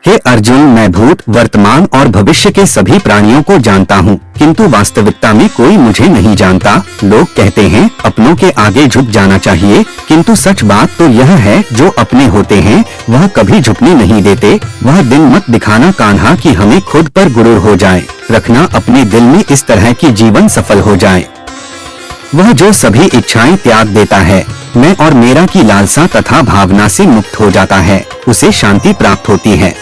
हे अर्जुन, मैं भूत, वर्तमान और भविष्य के सभी प्राणियों को जानता हूँ, किंतु वास्तविकता में कोई मुझे नहीं जानता। लोग कहते हैं अपनों के आगे झुक जाना चाहिए, किंतु सच बात तो यह है जो अपने होते हैं वह कभी झुकने नहीं देते। वह दिन मत दिखाना कान्हा कि हमें खुद पर गुरूर हो जाए, रखना अपने दिल में इस तरह की जीवन सफल हो जाए। वह जो सभी इच्छाएं त्याग देता है, मैं और मेरा की लालसा तथा भावना से मुक्त हो जाता है, उसे शांति प्राप्त होती है।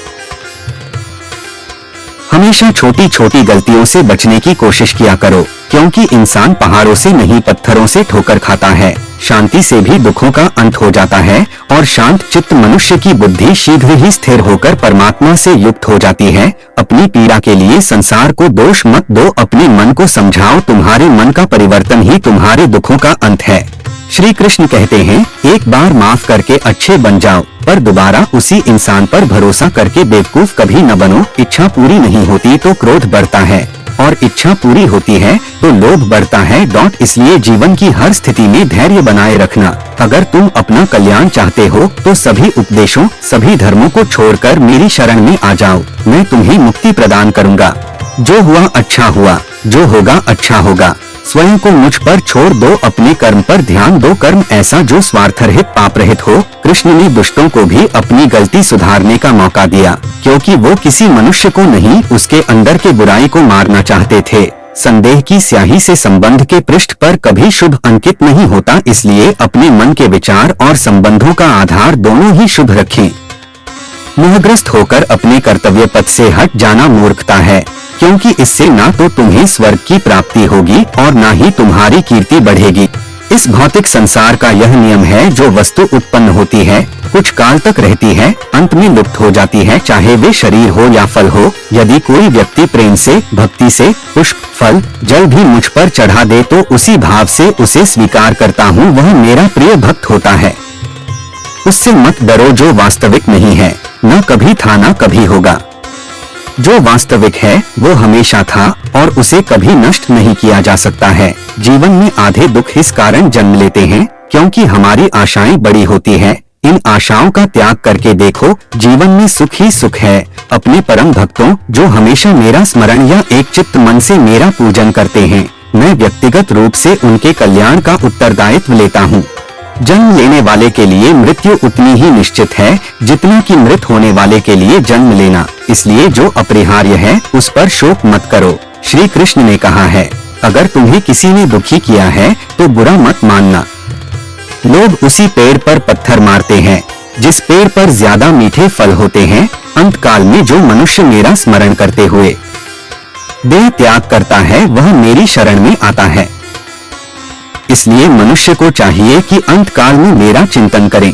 हमेशा छोटी छोटी गलतियों से बचने की कोशिश किया करो, क्योंकि इंसान पहाड़ों से नहीं पत्थरों से ठोकर खाता है। शांति से भी दुखों का अंत हो जाता है और शांत चित्त मनुष्य की बुद्धि शीघ्र ही स्थिर होकर परमात्मा से युक्त हो जाती है। अपनी पीड़ा के लिए संसार को दोष मत दो, अपने मन को समझाओ, तुम्हारे मन का परिवर्तन ही तुम्हारे दुखों का अंत है। श्री कृष्ण कहते हैं, एक बार माफ करके अच्छे बन जाओ, पर दोबारा उसी इंसान पर भरोसा करके बेवकूफ कभी न बनो। इच्छा पूरी नहीं होती तो क्रोध बढ़ता है और इच्छा पूरी होती है तो लोभ बढ़ता है। इसलिए जीवन की हर स्थिति में धैर्य बनाए रखना। अगर तुम अपना कल्याण चाहते हो तो सभी उपदेशों, सभी धर्मों को छोड़कर मेरी शरण में आ जाओ, मैं तुम्हें मुक्ति प्रदान करूँगा। जो हुआ अच्छा हुआ, जो होगा अच्छा होगा। स्वयं को मुझ पर छोड़ दो, अपने कर्म पर ध्यान दो, कर्म ऐसा जो स्वार्थरहित पाप रहित हो। कृष्ण ने दुष्टों को भी अपनी गलती सुधारने का मौका दिया, क्योंकि वो किसी मनुष्य को नहीं, उसके अंदर के बुराई को मारना चाहते थे। संदेह की स्याही से संबंध के पृष्ठ पर कभी शुभ अंकित नहीं होता, इसलिए अपने मन के विचार और संबंधों का आधार दोनों ही शुभ रखें। मोहग्रस्त होकर अपने कर्तव्य पथ से हट जाना मूर्खता है, क्योंकि इससे ना तो तुम्हें स्वर्ग की प्राप्ति होगी और ना ही तुम्हारी कीर्ति बढ़ेगी। इस भौतिक संसार का यह नियम है, जो वस्तु उत्पन्न होती है कुछ काल तक रहती है, अंत में लुप्त हो जाती है, चाहे वे शरीर हो या फल हो। यदि कोई व्यक्ति प्रेम से, भक्ति से पुष्प, फल, जल भी मुझ पर चढ़ा दे तो उसी भाव से उसे स्वीकार करता हूँ, वह मेरा प्रिय भक्त होता है। उससे मत डरो जो वास्तविक नहीं है, न कभी था न कभी होगा। जो वास्तविक है वो हमेशा था और उसे कभी नष्ट नहीं किया जा सकता है। जीवन में आधे दुख इस कारण जन्म लेते हैं क्योंकि हमारी आशाएं बड़ी होती हैं। इन आशाओं का त्याग करके देखो, जीवन में सुख ही सुख है। अपने परम भक्तों जो हमेशा मेरा स्मरण या एक चित्त मन से मेरा पूजन करते हैं, मैं व्यक्तिगत रूप से उनके कल्याण का उत्तरदायित्व लेता हूँ। जन्म लेने वाले के लिए मृत्यु उतनी ही निश्चित है जितना कि मृत होने वाले के लिए जन्म लेना, इसलिए जो अपरिहार्य है उस पर शोक मत करो। श्री कृष्ण ने कहा है, अगर तुम्हें किसी ने दुखी किया है तो बुरा मत मानना। लोग उसी पेड़ पर पत्थर मारते हैं जिस पेड़ पर ज्यादा मीठे फल होते हैं। अंत काल में जो मनुष्य मेरा स्मरण करते हुए देह त्याग करता है वह मेरी शरण में आता है। इसलिए मनुष्य को चाहिए कि अंत काल में मेरा चिंतन करें।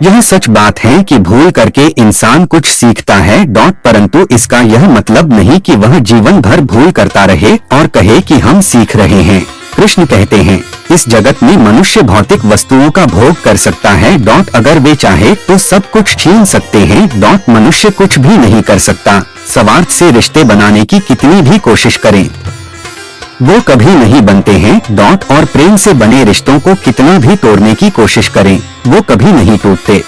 यह सच बात है कि भूल करके इंसान कुछ सीखता है, परंतु इसका यह मतलब नहीं कि वह जीवन भर भूल करता रहे और कहे कि हम सीख रहे हैं। कृष्ण कहते हैं, इस जगत में मनुष्य भौतिक वस्तुओं का भोग कर सकता है, अगर वे चाहे तो सब कुछ छीन सकते हैं, मनुष्य कुछ भी नहीं कर सकता। स्वार्थ से रिश्ते बनाने की कितनी भी कोशिश करें वो कभी नहीं बनते हैं, और प्रेम से बने रिश्तों को कितना भी तोड़ने की कोशिश करें वो कभी नहीं टूटते।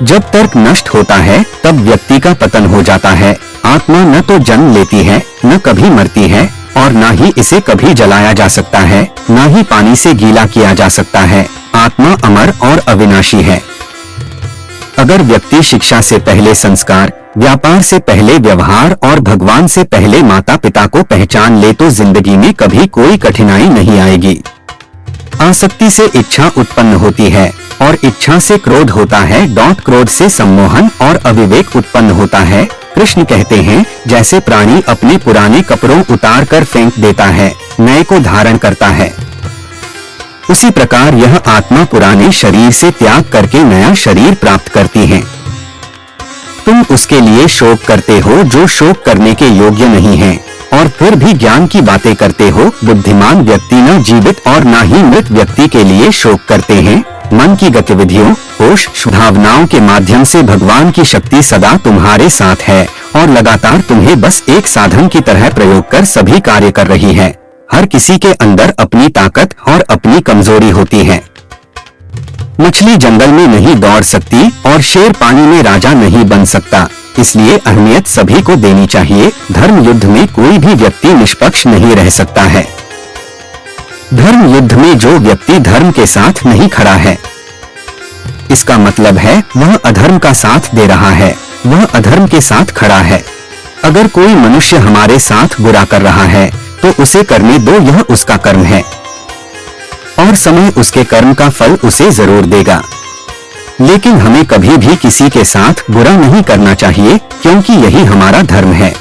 जब तर्क नष्ट होता है तब व्यक्ति का पतन हो जाता है। आत्मा न तो जन्म लेती है, न कभी मरती है और न ही इसे कभी जलाया जा सकता है, न ही पानी से गीला किया जा सकता है। आत्मा अमर और अविनाशी है। अगर व्यक्ति शिक्षा से पहले संस्कार, व्यापार से पहले व्यवहार और भगवान से पहले माता पिता को पहचान ले तो जिंदगी में कभी कोई कठिनाई नहीं आएगी। आसक्ति से इच्छा उत्पन्न होती है और इच्छा से क्रोध होता है, क्रोध से सम्मोहन और अविवेक उत्पन्न होता है। कृष्ण कहते हैं, जैसे प्राणी अपने पुराने कपड़ों उतार कर फेंक देता है, नए को धारण करता है, उसी प्रकार यह आत्मा पुराने शरीर से त्याग करके नया शरीर प्राप्त करती है। तुम उसके लिए शोक करते हो जो शोक करने के योग्य नहीं है और फिर भी ज्ञान की बातें करते हो। बुद्धिमान व्यक्ति न जीवित और न ही मृत व्यक्ति के लिए शोक करते हैं। मन की गतिविधियों, होश, भावनाओं के माध्यम से भगवान की शक्ति सदा तुम्हारे साथ है और लगातार तुम्हें बस एक साधन की तरह प्रयोग कर सभी कार्य कर रही है। हर किसी के अंदर अपनी ताकत और अपनी कमजोरी होती है। मछली जंगल में नहीं दौड़ सकती और शेर पानी में राजा नहीं बन सकता, इसलिए अहमियत सभी को देनी चाहिए। धर्म युद्ध में कोई भी व्यक्ति निष्पक्ष नहीं रह सकता है। धर्म युद्ध में जो व्यक्ति धर्म के साथ नहीं खड़ा है, इसका मतलब है वह अधर्म का साथ दे रहा है, वह अधर्म के साथ खड़ा है। अगर कोई मनुष्य हमारे साथ बुरा कर रहा है तो उसे करने दो, यह उसका कर्म है और समय उसके कर्म का फल उसे जरूर देगा। लेकिन हमें कभी भी किसी के साथ बुरा नहीं करना चाहिए, क्योंकि यही हमारा धर्म है।